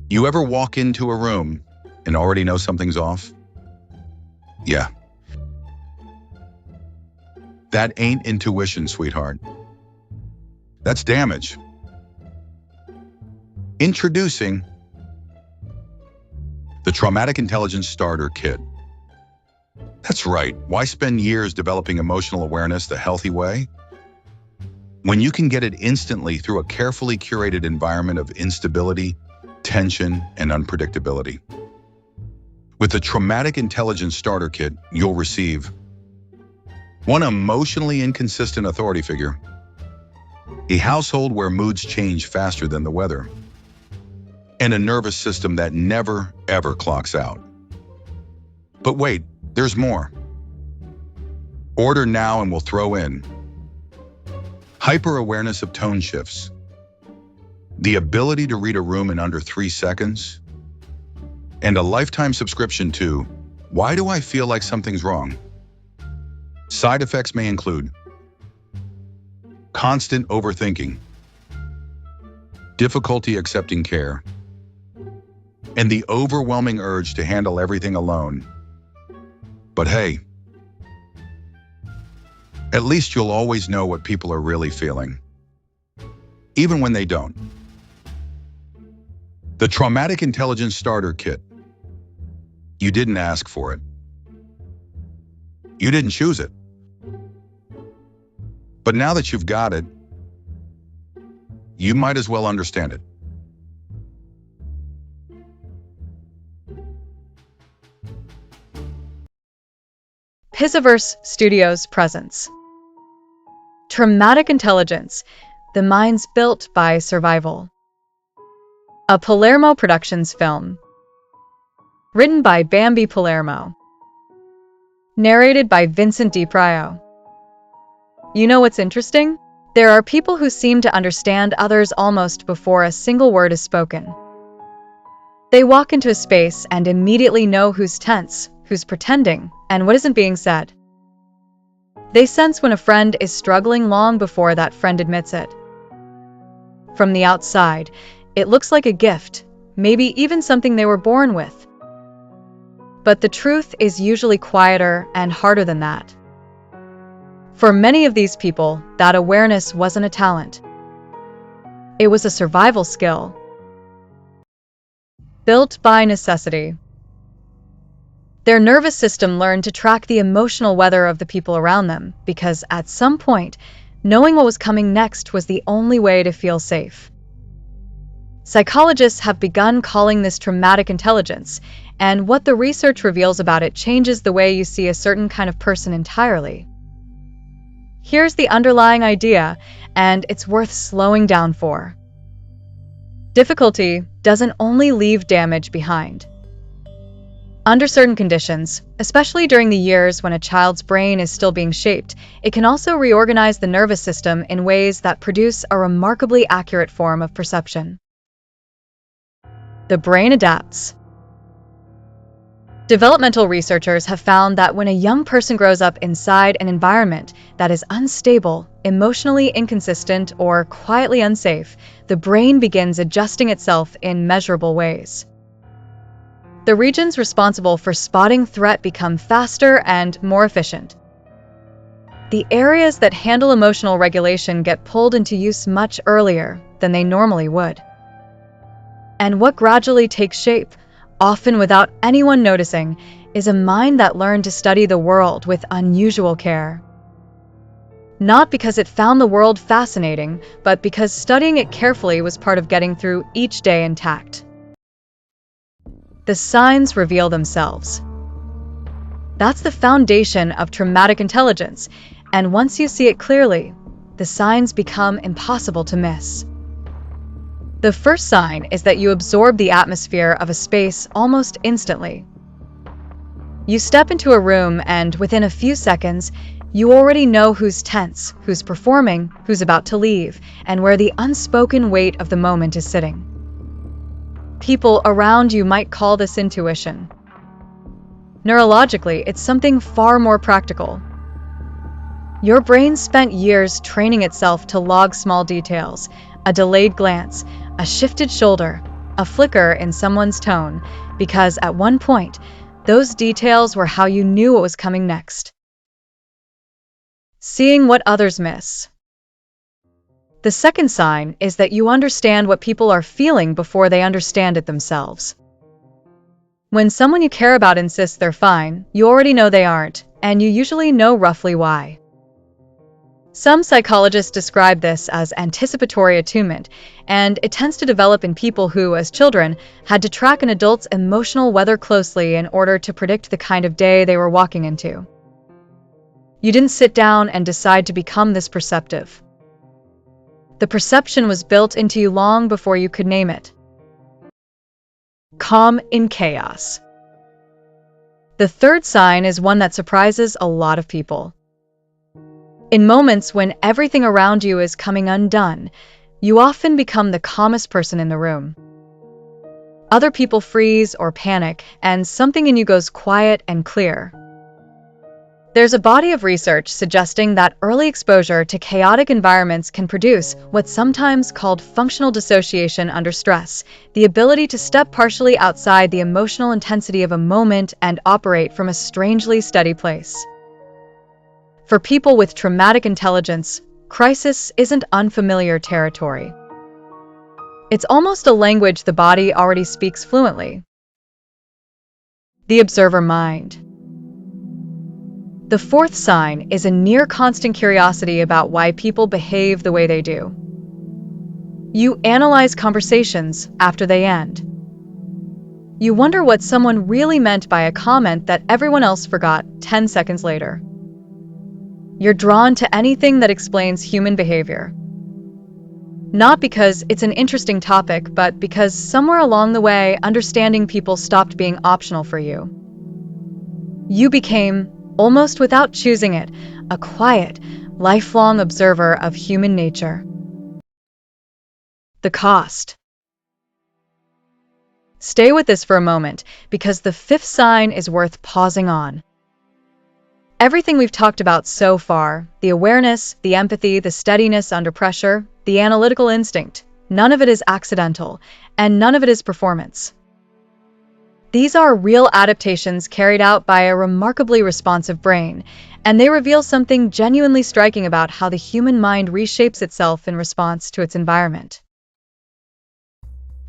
You ever walk into a room and already know something's off? Yeah, that ain't intuition, sweetheart. That's damage. Introducing the Traumatic Intelligence Starter Kit. That's right. Why spend years developing emotional awareness the healthy way when you can get it instantly through a carefully curated environment of instability, tension, and unpredictability? With the Traumatic Intelligence Starter Kit, you'll receive one emotionally inconsistent authority figure, a household where moods change faster than the weather, and a nervous system that never, ever clocks out. But wait, there's more. Order now and we'll throw in hyper-awareness of tone shifts, the ability to read a room in under 3 seconds, and a lifetime subscription to Why Do I Feel Like Something's Wrong? Side effects may include constant overthinking, difficulty accepting care, and the overwhelming urge to handle everything alone. But hey, at least you'll always know what people are really feeling, even when they don't. The Traumatic Intelligence Starter Kit. You didn't ask for it. You didn't choose it. But now that you've got it, you might as well understand it. Pizzaverse Studios presents Traumatic Intelligence, the minds built by survival. A Palermo Productions film. Written by Bambi Palermo. Narrated by Vincent DiPrio. You know what's interesting? There are people who seem to understand others almost before a single word is spoken. They walk into a space and immediately know who's tense, who's pretending, and what isn't being said. They sense when a friend is struggling long before that friend admits it. From the outside, it looks like a gift, maybe even something they were born with. But the truth is usually quieter and harder than that. For many of these people, that awareness wasn't a talent. It was a survival skill. Built by necessity. Their nervous system learned to track the emotional weather of the people around them because at some point, knowing what was coming next was the only way to feel safe. Psychologists have begun calling this traumatic intelligence, and what the research reveals about it changes the way you see a certain kind of person entirely. Here's the underlying idea, and it's worth slowing down for. Difficulty doesn't only leave damage behind. Under certain conditions, especially during the years when a child's brain is still being shaped, it can also reorganize the nervous system in ways that produce a remarkably accurate form of perception. The brain adapts. Developmental researchers have found that when a young person grows up inside an environment that is unstable, emotionally inconsistent, or quietly unsafe, the brain begins adjusting itself in measurable ways. The regions responsible for spotting threat become faster and more efficient. The areas that handle emotional regulation get pulled into use much earlier than they normally would. And what gradually takes shape, often without anyone noticing, is a mind that learned to study the world with unusual care. Not because it found the world fascinating, but because studying it carefully was part of getting through each day intact. The signs reveal themselves. That's the foundation of traumatic intelligence, and once you see it clearly, the signs become impossible to miss. The first sign is that you absorb the atmosphere of a space almost instantly. You step into a room and within a few seconds, you already know who's tense, who's performing, who's about to leave, and where the unspoken weight of the moment is sitting. People around you might call this intuition. Neurologically, it's something far more practical. Your brain spent years training itself to log small details, a delayed glance, a shifted shoulder, a flicker in someone's tone, because at one point, those details were how you knew what was coming next. Seeing what others miss. The second sign is that you understand what people are feeling before they understand it themselves. When someone you care about insists they're fine, you already know they aren't, and you usually know roughly why. Some psychologists describe this as anticipatory attunement, and it tends to develop in people who, as children, had to track an adult's emotional weather closely in order to predict the kind of day they were walking into. You didn't sit down and decide to become this perceptive. The perception was built into you long before you could name it. Calm in chaos. The third sign is one that surprises a lot of people. In moments when everything around you is coming undone, you often become the calmest person in the room. Other people freeze or panic, and something in you goes quiet and clear. There's a body of research suggesting that early exposure to chaotic environments can produce what's sometimes called functional dissociation under stress, the ability to step partially outside the emotional intensity of a moment and operate from a strangely steady place. For people with traumatic intelligence, crisis isn't unfamiliar territory. It's almost a language the body already speaks fluently. The observer mind. The fourth sign is a near constant curiosity about why people behave the way they do. You analyze conversations after they end. You wonder what someone really meant by a comment that everyone else forgot 10 seconds later. You're drawn to anything that explains human behavior. Not because it's an interesting topic, but because somewhere along the way, understanding people stopped being optional for you. You became, almost without choosing it, a quiet, lifelong observer of human nature. The cost. Stay with this for a moment, because the fifth sign is worth pausing on. Everything we've talked about so far, the awareness, the empathy, the steadiness under pressure, the analytical instinct, none of it is accidental, and none of it is performance. These are real adaptations carried out by a remarkably responsive brain, and they reveal something genuinely striking about how the human mind reshapes itself in response to its environment.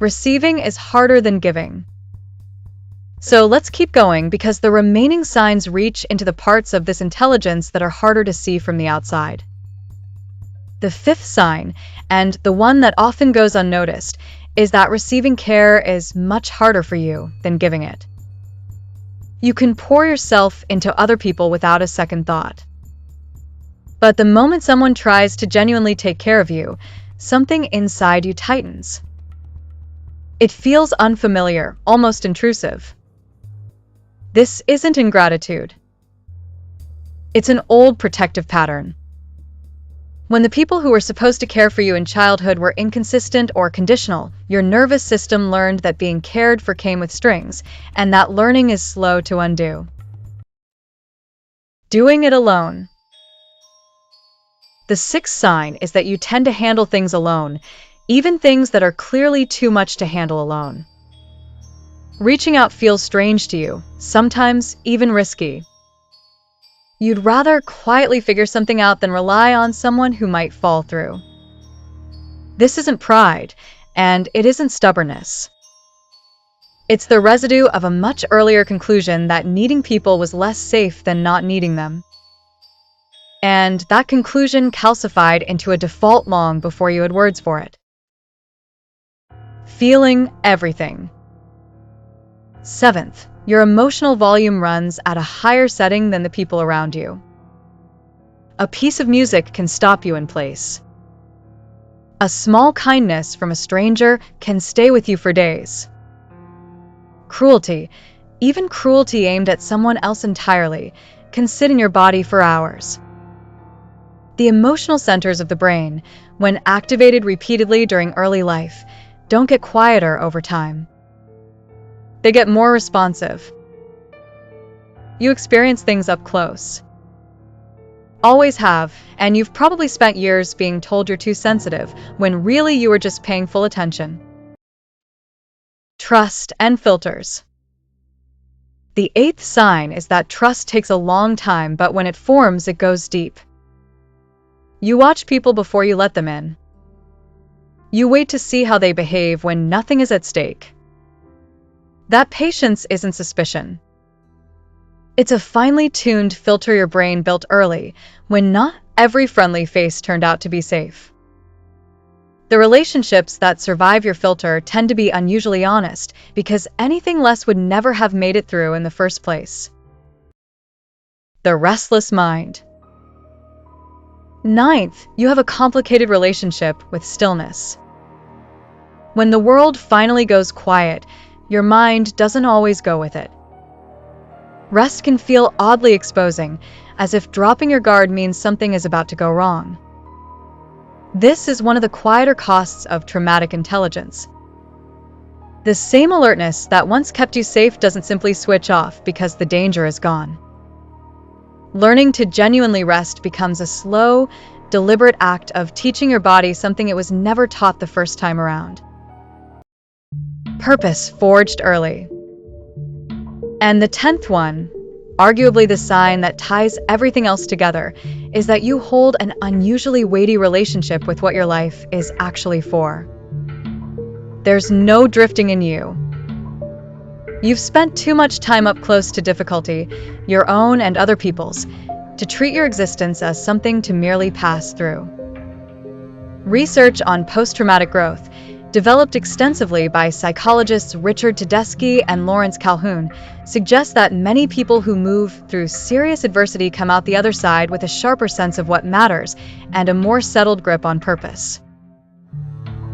Receiving is harder than giving. So let's keep going, because the remaining signs reach into the parts of this intelligence that are harder to see from the outside. The fifth sign, and the one that often goes unnoticed, is that receiving care is much harder for you than giving it. You can pour yourself into other people without a second thought. But the moment someone tries to genuinely take care of you, something inside you tightens. It feels unfamiliar, almost intrusive. This isn't ingratitude. It's an old protective pattern. When the people who were supposed to care for you in childhood were inconsistent or conditional, your nervous system learned that being cared for came with strings, and that learning is slow to undo. Doing it alone. The sixth sign is that you tend to handle things alone, even things that are clearly too much to handle alone. Reaching out feels strange to you, sometimes even risky. You'd rather quietly figure something out than rely on someone who might fall through. This isn't pride, and it isn't stubbornness. It's the residue of a much earlier conclusion that needing people was less safe than not needing them. And that conclusion calcified into a default long before you had words for it. Feeling everything. Seventh, your emotional volume runs at a higher setting than the people around you. A piece of music can stop you in place. A small kindness from a stranger can stay with you for days. Cruelty, even cruelty aimed at someone else entirely, can sit in your body for hours. The emotional centers of the brain, when activated repeatedly during early life, don't get quieter over time. They get more responsive. You experience things up close. Always have, and you've probably spent years being told you're too sensitive, when really you were just paying full attention. trust, and filters. The eighth sign is that trust takes a long time, but when it forms, it goes deep. You watch people before you let them in. You wait to see how they behave when nothing is at stake. That patience isn't suspicion. It's a finely tuned filter your brain built early, when not every friendly face turned out to be safe. The relationships that survive your filter tend to be unusually honest, because anything less would never have made it through in the first place. The restless mind. Ninth, you have a complicated relationship with stillness. When the world finally goes quiet, your mind doesn't always go with it. Rest can feel oddly exposing, as if dropping your guard means something is about to go wrong. This is one of the quieter costs of traumatic intelligence. The same alertness that once kept you safe doesn't simply switch off because the danger is gone. Learning to genuinely rest becomes a slow, deliberate act of teaching your body something it was never taught the first time around. Purpose forged early. And the 10th one, arguably the sign that ties everything else together, is that you hold an unusually weighty relationship with what your life is actually for. There's no drifting in you. You've spent too much time up close to difficulty, your own and other people's, to treat your existence as something to merely pass through. Research on post-traumatic growth, developed extensively by psychologists Richard Tedeschi and Lawrence Calhoun, suggests that many people who move through serious adversity come out the other side with a sharper sense of what matters and a more settled grip on purpose.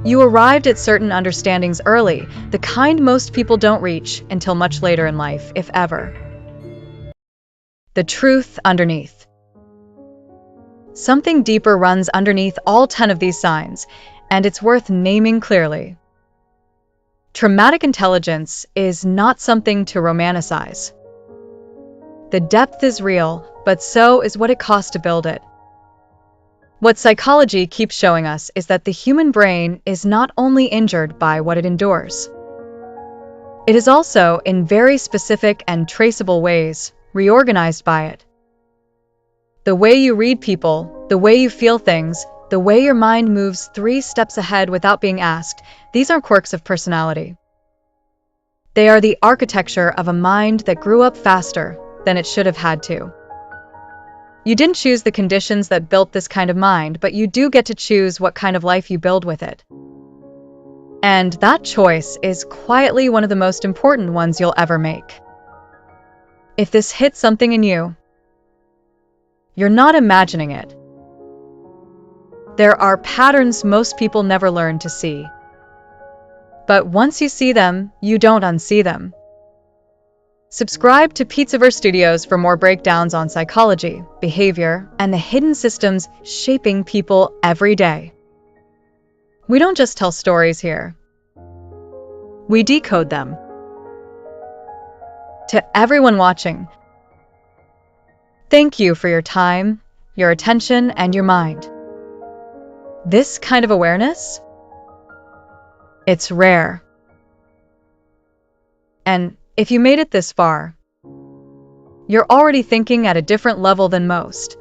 You arrived at certain understandings early, the kind most people don't reach until much later in life, if ever. The truth underneath. Something deeper runs underneath all 10 of these signs, and it's worth naming clearly. Traumatic intelligence is not something to romanticize. The depth is real, but so is what it costs to build it. What psychology keeps showing us is that the human brain is not only injured by what it endures. It is also, in very specific and traceable ways, reorganized by it. The way you read people, the way you feel things, the way your mind moves 3 steps ahead without being asked, these aren't quirks of personality. They are the architecture of a mind that grew up faster than it should have had to. You didn't choose the conditions that built this kind of mind, but you do get to choose what kind of life you build with it. And that choice is quietly one of the most important ones you'll ever make. If this hits something in you, you're not imagining it. There are patterns most people never learn to see. But once you see them, you don't unsee them. Subscribe to Pizzaverse Studios for more breakdowns on psychology, behavior, and the hidden systems shaping people every day. We don't just tell stories here. We decode them. To everyone watching, thank you for your time, your attention, and your mind. This kind of awareness? It's rare. And if you made it this far, you're already thinking at a different level than most.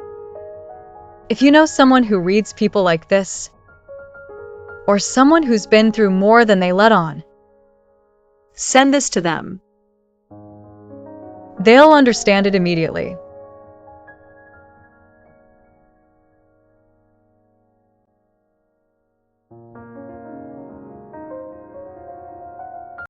If you know someone who reads people like this, or someone who's been through more than they let on, send this to them. They'll understand it immediately.